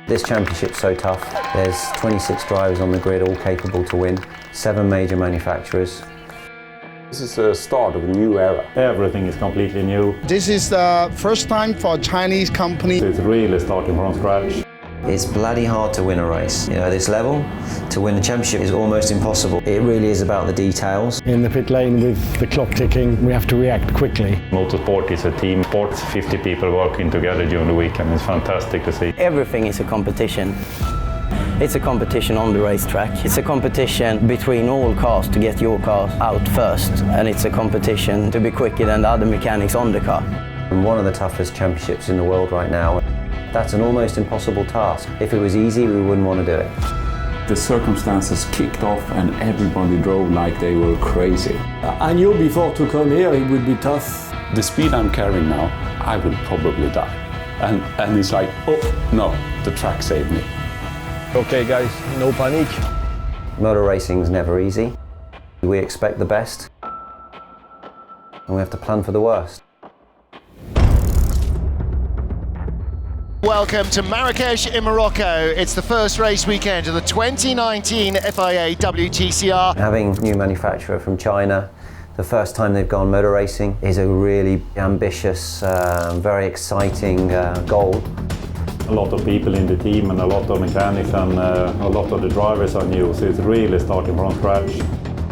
This championship's so tough. There's 26 drivers on the grid, all capable to win. 7 major manufacturers. This is the start of a new era. Everything is completely new. This is the first time for a Chinese company. It's really starting from scratch. It's bloody hard to win a race. At this level, to win a championship is almost impossible. It really is about the details. In the pit lane with the clock ticking, we have to react quickly. Motorsport is a team sport, 50 people working together during the weekend. It's fantastic to see. Everything is a competition. It's a competition on the racetrack. It's a competition between all cars to get your car out first. And it's a competition to be quicker than the other mechanics on the car. And one of the toughest championships in the world right now. That's an almost impossible task. If it was easy, we wouldn't want to do it. The circumstances kicked off and everybody drove like they were crazy. I knew before to come here it would be tough. The speed I'm carrying now, I will probably die. And it's like, oh no, the track saved me. Okay guys, no panic. Motor racing's never easy. We expect the best, and we have to plan for the worst. Welcome to Marrakesh in Morocco. It's the first race weekend of the 2019 FIA WTCR. Having a new manufacturer from China, the first time they've gone motor racing, is a really ambitious, very exciting goal. A lot of people in the team and a lot of mechanics and a lot of the drivers are new, so it's really starting from scratch.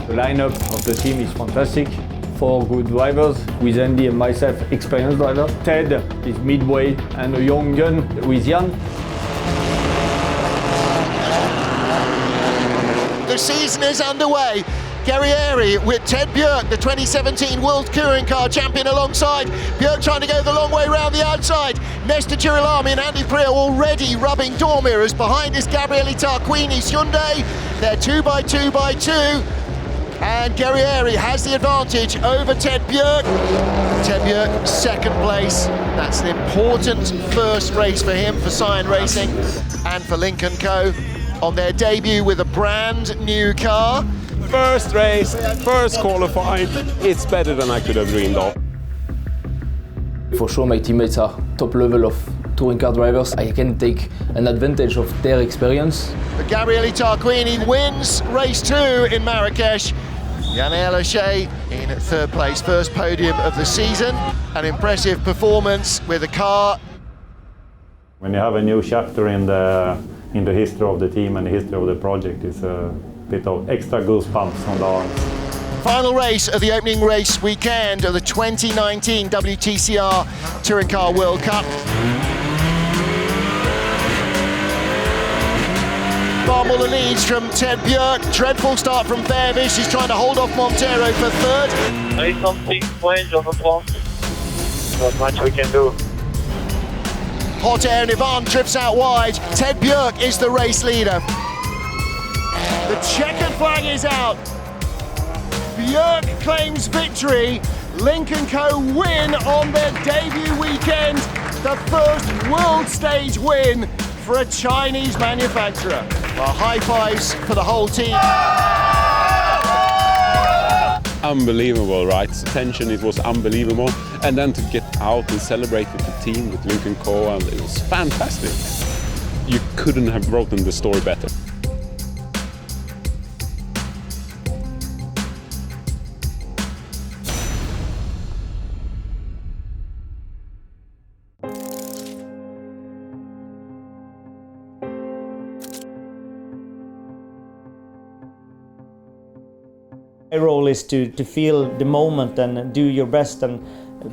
The lineup of the team is fantastic. 4 good drivers, with Andy and myself, experienced driver. Thed is midway and a young gun with Jan. The season is underway. Guerrieri with Thed Björk, the 2017 World Touring Car Champion alongside. Björk trying to go the long way round the outside. Nesta Girolami and Andy Priaulx already rubbing door mirrors. Behind is Gabriele Tarquini's Hyundai. They're 2x2x2. And Guerrieri has the advantage over Thed Björk. Thed Björk, second place. That's an important first race for him, for Cyan Racing and for Lynk Co on their debut with a brand new car. First race, first qualifying, it's better than I could have dreamed of. For sure my teammates are top level of touring car drivers. I can take an advantage of their experience. But Gabriele Tarquini wins race 2 in Marrakesh. Yann Lachey in 3rd place, first podium of the season. An impressive performance with a car. When you have a new chapter in the history of the team and the history of the project, it's a bit of extra goosebumps on the arms. Final race of the opening race weekend of the 2019 WTCR Touring Car World Cup. Barmuller leads from Thed Björk. Dreadful start from Vervish. He's trying to hold off Montero for 3rd. There is something strange on the front. Not much we can do. Hot air and Ivan drifts out wide. Thed Björk is the race leader. The checkered flag is out. Björk claims victory. Lynk Co win on their debut weekend. The first world stage win for a Chinese manufacturer. Well, high fives for the whole team. Unbelievable, right? The tension, it was unbelievable. And then to get out and celebrate with the team, with Lynk Co, and it was fantastic. You couldn't have written the story better. My role is to feel the moment and do your best and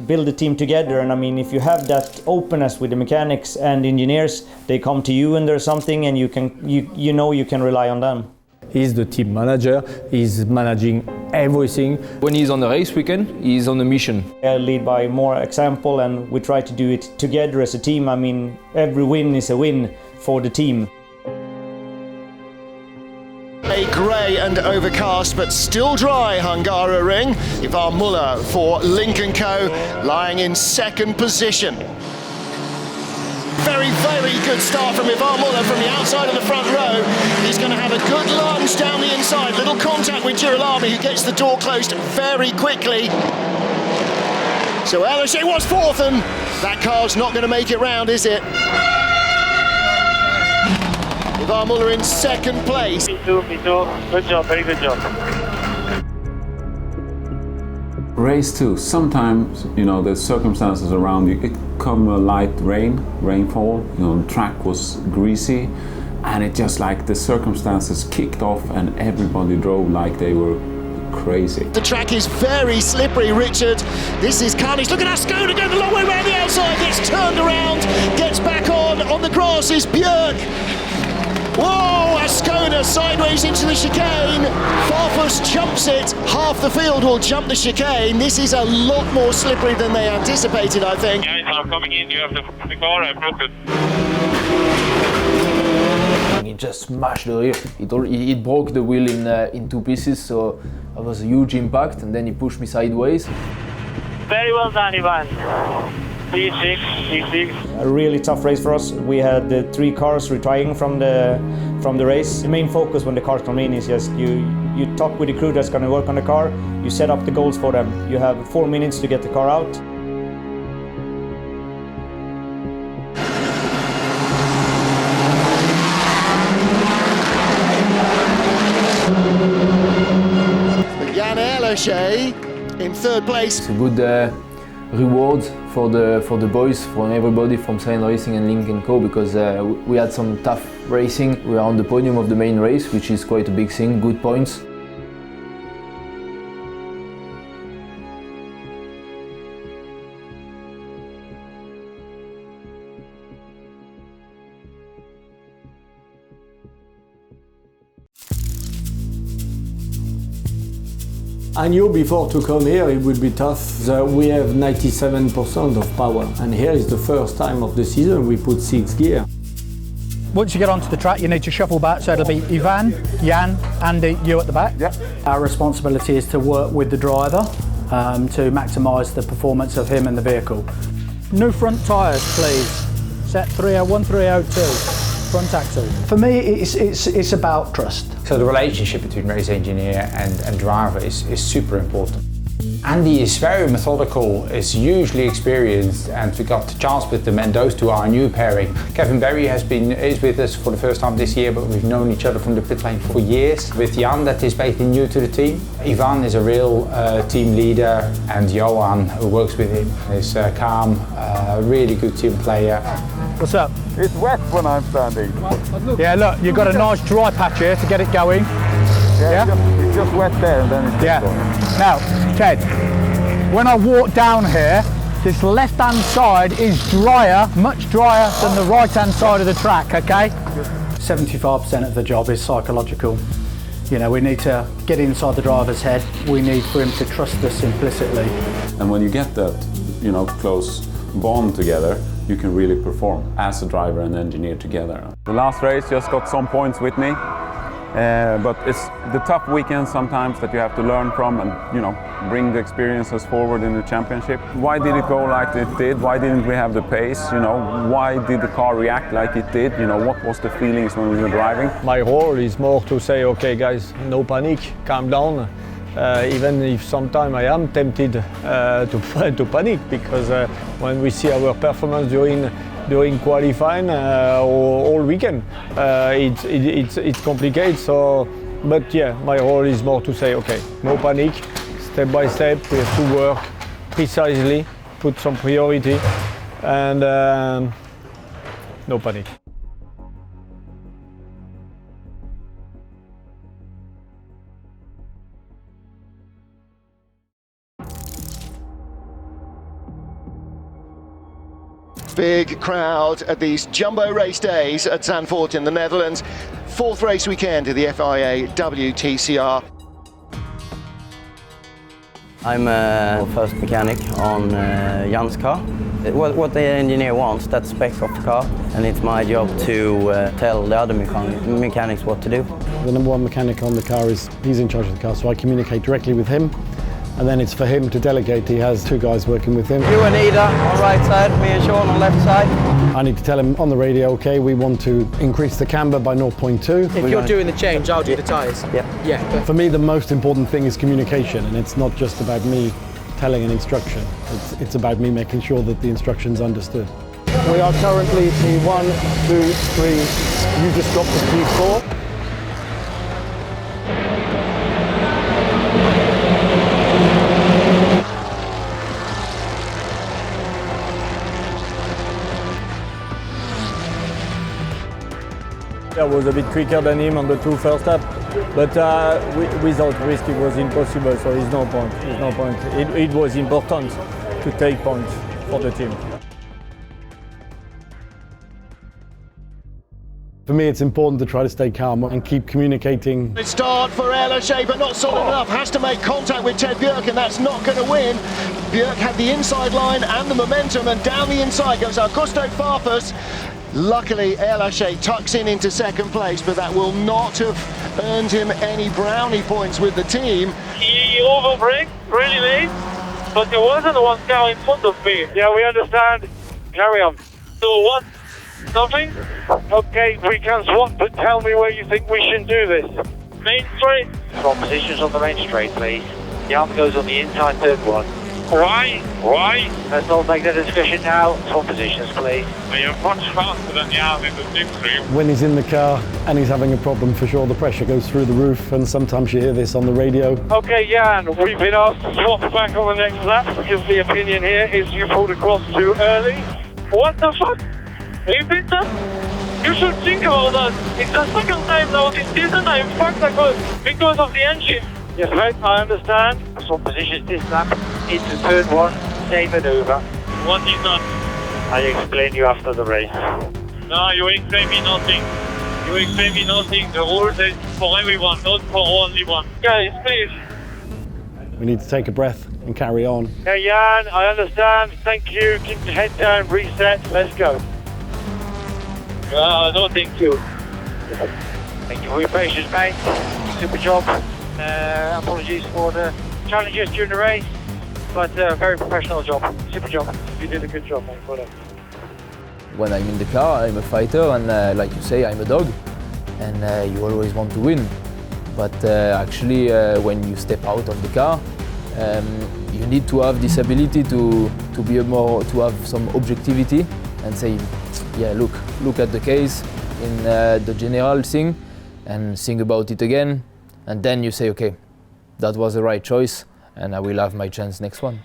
build a team together. And I mean, if you have that openness with the mechanics and engineers, they come to you when there's something, and you can rely on them. He's the team manager, he's managing everything. When he's on the race weekend, he's on a mission. I lead by more example, and we try to do it together as a team. I mean, every win is a win for the team. A grey and overcast but still dry Hungaroring. Ivan Muller for Lynk Co, lying in 2nd position. Very, very good start from Ivan Muller from the outside of the front row. He's going to have a good lunge down the inside. Little contact with Girolami, who gets the door closed very quickly. So Lachey was 4th, and that car's not going to make it round, is it? Ivan Muller in second place. Me too. Good job, very good job. Race 2, sometimes, you know, the circumstances around you, it come a light rainfall, you know, the track was greasy, and it just like the circumstances kicked off and everybody drove like they were crazy. The track is very slippery, Richard. This is carnage. Look at Ascona going the long way around the outside, gets turned around, gets back on the grass is Björk. Whoa, Ascona sideways into the chicane. Farfus jumps it. Half the field will jump the chicane. This is a lot more slippery than they anticipated, I think. Guys, I'm coming in. You have the car. I broke it. It just smashed the rear. It broke the wheel in two pieces, so it was a huge impact, and then he pushed me sideways. Very well done, Ivan. P6. A really tough race for us. We had the 3 cars retiring from the race. The main focus when the cars come in is just you talk with the crew that's going to work on the car. You set up the goals for them. You have 4 minutes to get the car out. Jan Erlechet in third place. It's a good reward for the boys, for everybody from Cyan Racing and Lynk Co, because we had some tough racing. We are on the podium of the main race, which is quite a big thing, good points. I knew before to come here it would be tough. We have 97% of power, and here is the first time of the season we put 6 gear. Once you get onto the track, you need to shuffle back, so it'll be Ivan, Jan, Andy, you at the back. Yep. Our responsibility is to work with the driver to maximise the performance of him and the vehicle. New front tyres, please. Set 301, 302. Front axle. For me, it's about trust. So the relationship between race engineer and driver is super important. Andy is very methodical, is hugely experienced, and we got the chance with them, and those two are a new pairing. Kevin Berry is with us for the first time this year, but we've known each other from the pit lane for years. With Jan, that is basically new to the team. Ivan is a real team leader, and Johan, who works with him, is calm, really good team player. What's up? It's wet when I'm standing. Yeah, look, you've got a nice dry patch here to get it going. Yeah? It's just wet there and then it's going. Now, Ted, when I walk down here, this left-hand side is drier, much drier than the right-hand side of the track, okay? 75% of the job is psychological. You know, we need to get inside the driver's head. We need for him to trust us implicitly. And when you get that, you know, close bond together, you can really perform as a driver and engineer together. The last race just got some points with me, but it's the tough weekends sometimes that you have to learn from and, you know, bring the experiences forward in the championship. Why did it go like it did? Why didn't we have the pace? You know, why did the car react like it did? You know, what was the feelings when we were driving? My role is more to say, okay guys, no panic, calm down. Even if sometimes I am tempted to panic, because when we see our performance during qualifying all weekend, it's complicated. So, but yeah, my role is more to say, okay, no panic, step by step. We have to work precisely, put some priority, and no panic. Big crowd at these jumbo race days at Zandvoort in the Netherlands. 4th race weekend of the FIA WTCR. I'm a first mechanic on Jan's car. What the engineer wants, that's the spec of the car, and it's my job to tell the other mechanics what to do. The number 1 mechanic on the car he's in charge of the car, so I communicate directly with him. And then it's for him to delegate. He has 2 guys working with him. You and Ida on right side, me and Sean on left side. I need to tell him on the radio, okay, we want to increase the camber by 0.2. If you're doing the change, I'll do the tyres. Yeah. For me, the most important thing is communication, and it's not just about me telling an instruction. It's about me making sure that the instruction's understood. We are currently P1, 2, 3. You just dropped to P4. I was a bit quicker than him on the two first lap, but without risk it was impossible, so there's no point. There's no point. It was important to take points for the team. For me, it's important to try to stay calm and keep communicating. Good start for Air Lachey, but not solid enough. Has to make contact with Thed Björk, and that's not going to win. Björk had the inside line and the momentum, and down the inside goes Augusto Farfus. Luckily, Air Lachey tucks in into second place, but that will not have earned him any brownie points with the team. He overbraked really late, but there wasn't one car in front of me. Yeah, we understand. Carry on. So what? Nothing? Okay, we can swap, but tell me where you think we should do this. Main straight? Swap positions on the main straight, please. The arm goes on the inside third one. Why? Why? Let's not make the discussion now. Swap positions, please. You're much faster than the arm in the Victory. When he's in the car and he's having a problem, for sure the pressure goes through the roof, and sometimes you hear this on the radio. Okay, Jan, we've been asked to swap back on the next lap because the opinion here is you pulled across too early. What the fuck? You did that? You should think about that. It's the second time now this season I fucked because of the engine. Yes, mate, I understand. Swap positions this lap. Into third one. Same maneuver. What is that? I explain you after the race. No, you explain me nothing. You explain me nothing. The rules is for everyone, not for only one. Guys, please. We need to take a breath and carry on. Yeah, Jan, I understand. Thank you. Keep the head down, reset. Let's go. No, thank you. Thank you for your patience, mate. Super job. Apologies for the challenges during the race, but very professional job. Super job. You did a good job, mate. Well done. When I'm in the car, I'm a fighter, and like you say, I'm a dog, and you always want to win. But actually, when you step out of the car, you need to have this ability to have some objectivity and say, yeah, look at the case in the general thing, and think about it again, and then you say, okay, that was the right choice, and I will have my chance next one.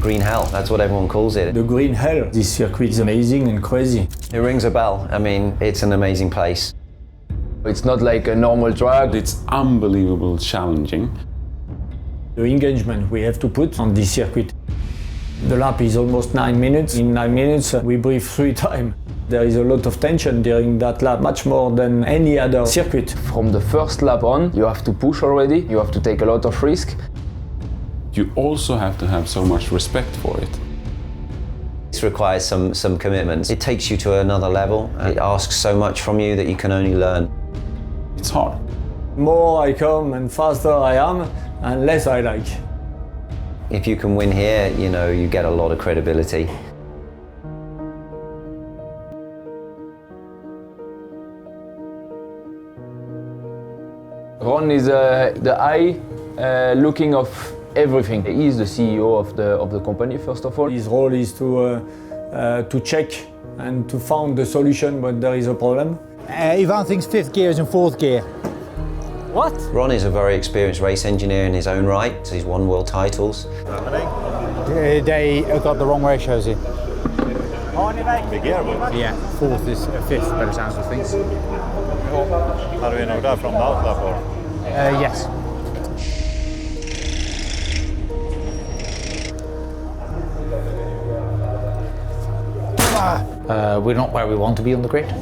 Green hell, that's what everyone calls it. The green hell. This circuit is amazing and crazy. It rings a bell. I mean, it's an amazing place. It's not like a normal track. It's unbelievable challenging. The engagement we have to put on this circuit. The lap is almost 9 minutes. In 9 minutes, we breathe 3 times. There is a lot of tension during that lap, much more than any other circuit. From the first lap on, you have to push already. You have to take a lot of risk. You also have to have so much respect for it. This requires some commitments. It takes you to another level. It asks so much from you that you can only learn. It's hard. More I come and faster I am, and less I like. If you can win here, you know, you get a lot of credibility. Ron is the eye looking of everything. He is the CEO of the company, first of all. His role is to check and to find the solution when there is a problem. Ivan thinks 5th gear is in 4th gear. What? Ron is a very experienced race engineer in his own right. He's won world titles. They got the wrong ratios in. Big gear? Yeah, 4th is 5th by the sounds of things. How do we know that from the outlap or? Yes. We're not where we want to be on the grid.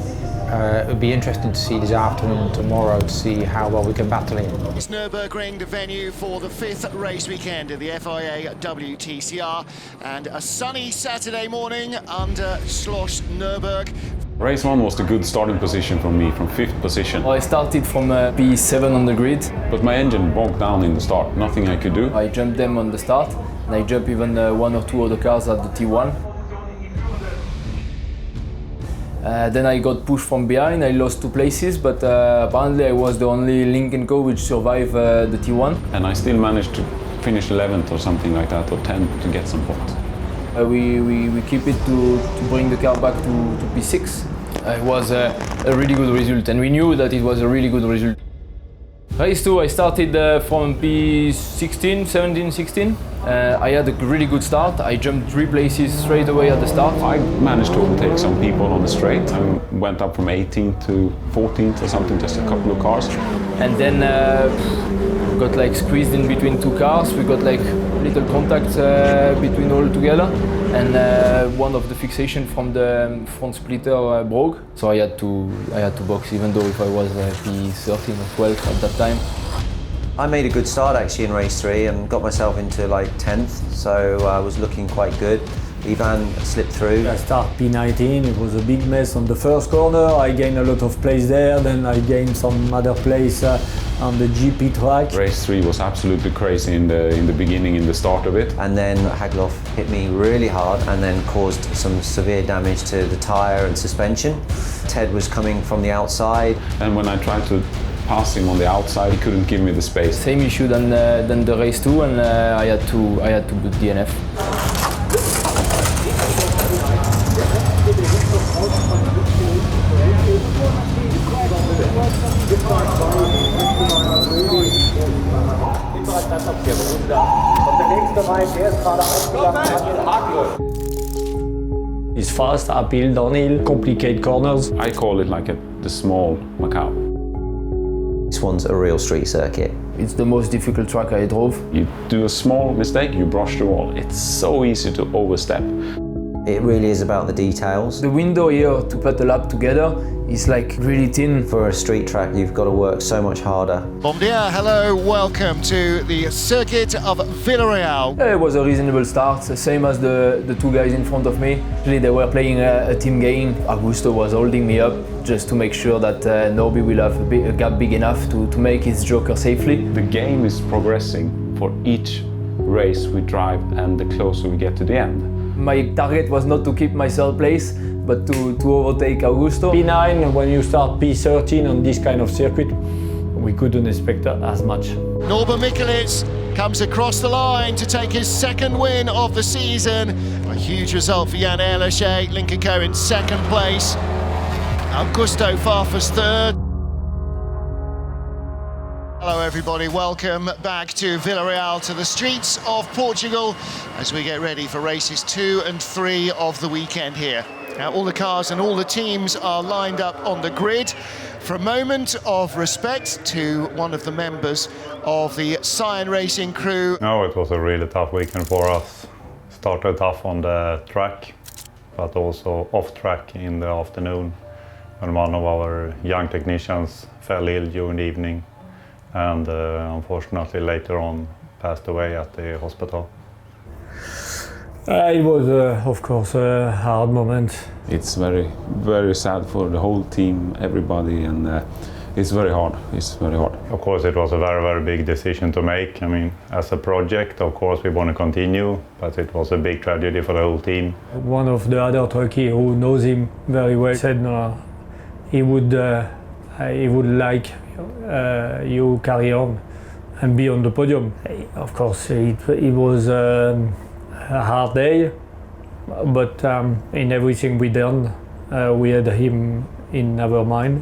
It would be interesting to see this afternoon and tomorrow to see how well we can battle it. It's Nürburgring, the venue for the 5th race weekend of the FIA WTCR, and a sunny Saturday morning under Schloss Nürburg. Race 1 was the good starting position for me, from 5th position. I started from P7 on the grid. But my engine bogged down in the start, nothing I could do. I jumped them on the start, and I jumped even 1 or 2 other cars at the T1. Then I got pushed from behind, I lost 2 places, but apparently I was the only Lynk Co which survived the T1. And I still managed to finish 11th or something like that, or 10th to get some points. We keep it to bring the car back to P6. It was a really good result, and we knew that it was a really good result. Race 2, I started from P16, 17, 16. I had a really good start. I jumped 3 places straight away at the start. I managed to overtake some people on the straight and went up from 18th to 14th or something, just a couple of cars. And then we got like squeezed in between 2 cars. We got like little contact between all together, and one of the fixation from the front splitter broke. So I had to box, even though if I was P13 or 12 at that time. I made a good start actually in race 3 and got myself into like 10th, so I was looking quite good. Ivan slipped through. I started P19, it was a big mess on the first corner. I gained a lot of place there, then I gained some other place on the GP track. Race 3 was absolutely crazy in the beginning, in the start of it. And then Hagloff hit me really hard and then caused some severe damage to the tyre and suspension. Thed was coming from the outside. And when I tried to pass him on the outside, he couldn't give me the space. Same issue than the race 2, and I had to put DNF. It's fast, uphill, downhill, complicated corners. I call it like the small Macau. This one's a real street circuit. It's the most difficult track I drove. You do a small mistake, you brush the wall. It's so easy to overstep. It really is about the details. The window here to put the lap together is like really thin. For a street track, you've got to work so much harder. Bom dia, hello, welcome to the circuit of Villarreal. It was a reasonable start, same as the 2 guys in front of me. Actually, they were playing a team game. Augusto was holding me up just to make sure that Norby will have a gap big enough to make his joker safely. The game is progressing for each race we drive and the closer we get to the end. My target was not to keep myself place, but to overtake Augusto. P9, when you start P13 on this kind of circuit, we couldn't expect as much. Norbert Mikulits comes across the line to take his 2nd win of the season. A huge result for Jan Ehrlichie, Lynk Co in 2nd place. Augusto Farfus 3rd. Hello everybody, welcome back to Villarreal, to the streets of Portugal as we get ready for races 2 and 3 of the weekend here. Now all the cars and all the teams are lined up on the grid. For a moment of respect to one of the members of the Cyan Racing crew. No, it was a really tough weekend for us. Started tough on the track, but also off track in the afternoon when one of our young technicians fell ill during the evening, and unfortunately later on passed away at the hospital. It was, of course, a hard moment. It's very, very sad for the whole team, everybody, and it's very hard. It's very hard. Of course, it was a very, very big decision to make. I mean, as a project, of course, we want to continue, but it was a big tragedy for the whole team. One of the other truckies who knows him very well said he would like you carry on and be on the podium. Of course, it was a hard day, but in everything we done, we had him in our mind.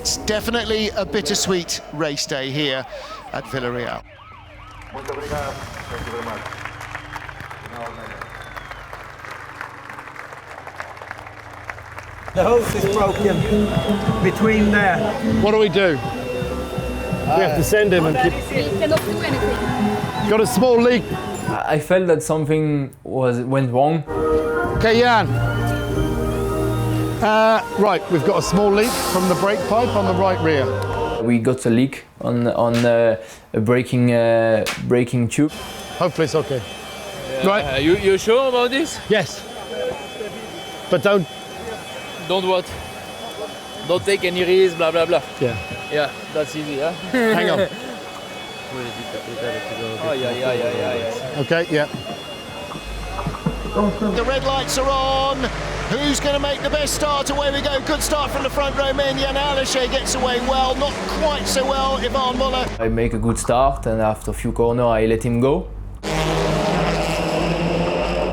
It's definitely a bittersweet race day here at Villarreal. Muito obrigado. Thank you very much. The hose is broken between there. What do? We have to send him and keep... He cannot do anything. Got a small leak. I felt that something went wrong. Okay, Jan. Right, we've got a small leak from the brake pipe on the right rear. We got a leak on a braking tube. Hopefully it's okay. Right. You sure about this? Yes. But don't what? Don't take any risks, blah blah blah. Yeah. Yeah, that's easy, yeah? Hang on. Oh, yeah. Okay, yeah. The red lights are on. Who's going to make the best start? Away we go. Good start from the front row men. Jan Alisher gets away well. Not quite so well, Ivan Muller. I make a good start, and after a few corners I let him go.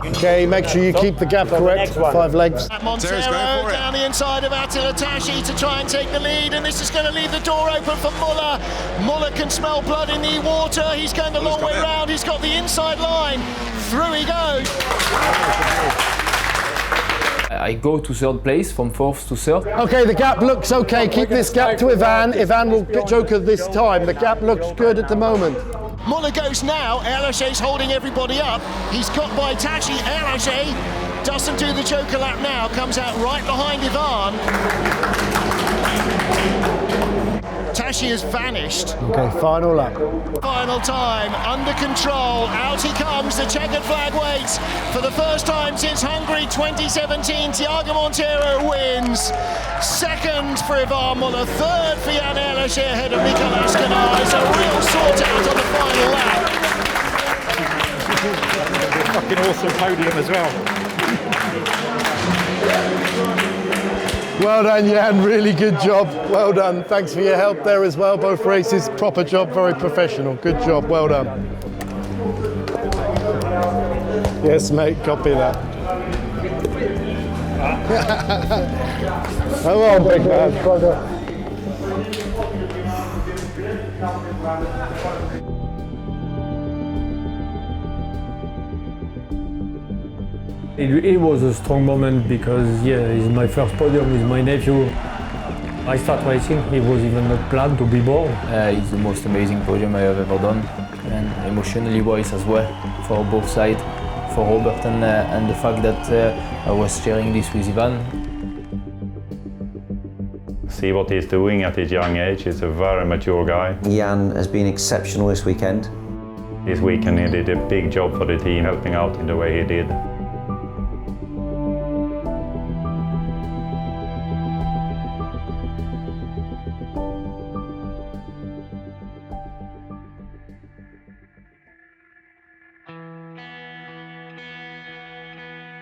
Okay, make sure you keep the gap correct. 5 legs. Montero down the inside of Attila Tashi to try and take the lead, and this is going to leave the door open for Muller. Muller can smell blood in the water. He's going the long way round. He's got the inside line. Through he goes. I go to third place, from fourth to third. Okay, the gap looks okay. Keep this gap to Ivan. Ivan will get Joker this time. The gap looks good at the moment. Muller goes now. Alisher's holding everybody up. He's got by Tashi. Alisher doesn't do the Joker lap now. Comes out right behind Ivan. Tashi has vanished. Okay, final lap. Final time, under control. Out he comes. The checkered flag waits. For the first time since Hungary 2017, Thiago Monteiro wins. Second for Ivan Muller. Third for Jan Alisher ahead of Mikael Askenar. It's a real sort out on the final lap. Fucking awesome podium as well. Well done, Jan. Really good job. Well done. Thanks for your help there as well. Both races, proper job, very professional. Good job. Well done. Yes, mate. Copy that. Come on, big man. Well done. It was a strong moment because, yeah, it's my first podium with my nephew. I start racing, it was even not planned to be born. It's the most amazing podium I have ever done, and emotionally wise as well, for both sides, for Robert and the fact that I was sharing this with Ivan. See what he's doing at his young age. He's a very mature guy. Jan has been exceptional this weekend. This weekend he did a big job for the team, helping out in the way he did.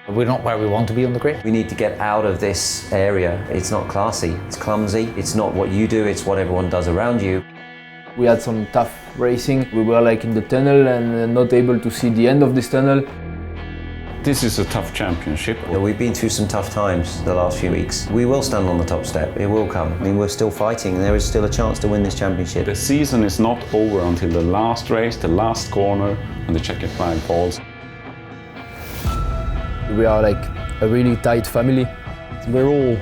We're not where we want to be on the grid. We need to get out of this area. It's not classy, it's clumsy. It's not what you do, it's what everyone does around you. We had some tough racing. We were like in the tunnel and not able to see the end of this tunnel. This is a tough championship. Yeah, we've been through some tough times the last few weeks. We will stand on the top step, it will come. I mean, we're still fighting and there is still a chance to win this championship. The season is not over until the last race, the last corner, and the checkered flag falls. We are like a really tight family. We're all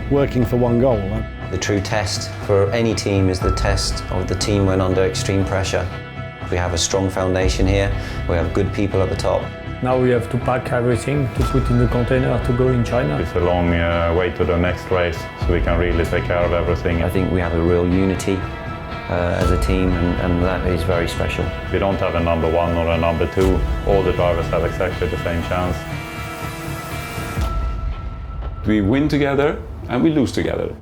working for one goal. Right? The true test for any team is the test of the team when under extreme pressure. We have a strong foundation here, we have good people at the top. Now we have to pack everything to put in the container to go in China. It's a long way to the next race, so we can really take care of everything. I think we have a real unity as a team, and that is very special. We don't have a number 1 or a number 2. All the drivers have exactly the same chance. We win together and we lose together.